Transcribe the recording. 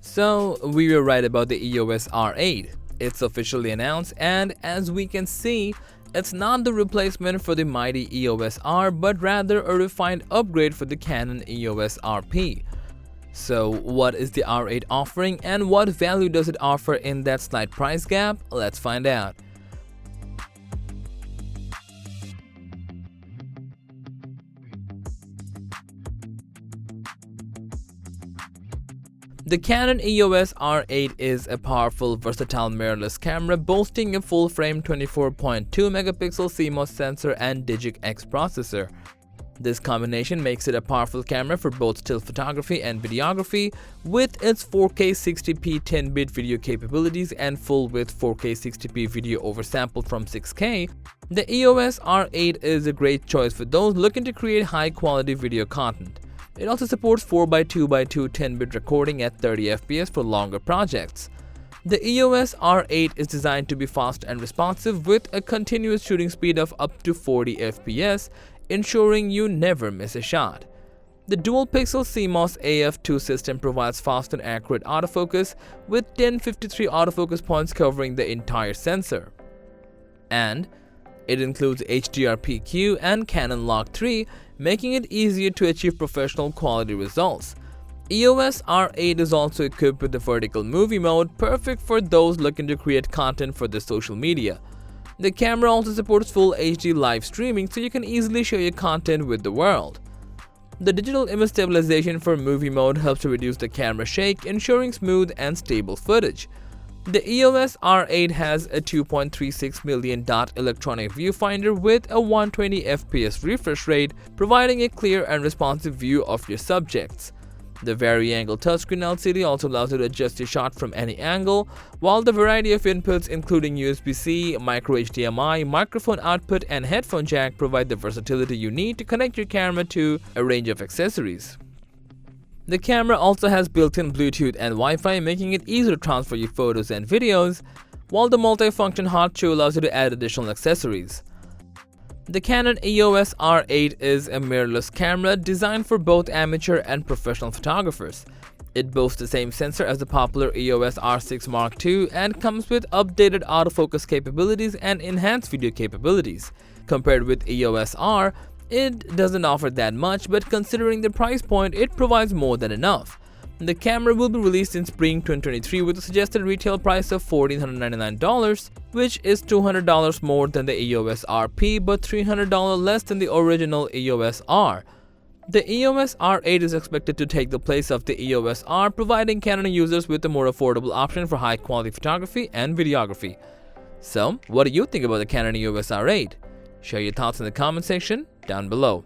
So we were right about the EOS R8. It's officially announced, and as we can see, it's not the replacement for the mighty EOS R, but rather a refined upgrade for the Canon EOS RP. So what is the R8 offering and what value does it offer in that slight price gap? Let's find out. The Canon EOS R8 is a powerful, versatile mirrorless camera boasting a full-frame 24.2 megapixel CMOS sensor and DIGIC X processor. This combination makes it a powerful camera for both still photography and videography, with its 4K 60p 10-bit video capabilities and full-width 4K 60p video oversampled from 6K. The EOS R8 is a great choice for those looking to create high-quality video content. It also supports 4x2x2 10-bit recording at 30 fps for longer projects. The EOS R8 is designed to be fast and responsive with a continuous shooting speed of up to 40 fps, ensuring you never miss a shot. The dual-pixel CMOS AF2 system provides fast and accurate autofocus with 1053 autofocus points covering the entire sensor. And it includes HDR-PQ and Canon Log 3, making it easier to achieve professional quality results. EOS R8 is also equipped with the vertical movie mode, perfect for those looking to create content for their social media. The camera also supports full HD live streaming, so you can easily share your content with the world. The digital image stabilization for movie mode helps to reduce the camera shake, ensuring smooth and stable footage. The EOS R8 has a 2.36 million dot electronic viewfinder with a 120 fps refresh rate, providing a clear and responsive view of your subjects. The vari-angle touchscreen LCD also allows you to adjust your shot from any angle, while the variety of inputs including USB-C, micro HDMI, microphone output, and headphone jack provide the versatility you need to connect your camera to a range of accessories. The camera also has built-in Bluetooth and Wi-Fi, making it easy to transfer your photos and videos, while the multi-function hot shoe allows you to add additional accessories. The Canon EOS R8 is a mirrorless camera designed for both amateur and professional photographers. It boasts the same sensor as the popular EOS R6 Mark II and comes with updated autofocus capabilities and enhanced video capabilities. Compared with EOS R, it doesn't offer that much, but considering the price point, it provides more than enough. The camera will be released in spring 2023 with a suggested retail price of $1,499, which is $200 more than the EOS RP but $300 less than the original EOS R. The EOS R8 is expected to take the place of the EOS R, providing Canon users with a more affordable option for high-quality photography and videography. So, what do you think about the Canon EOS R8? Share your thoughts in the comment section down below.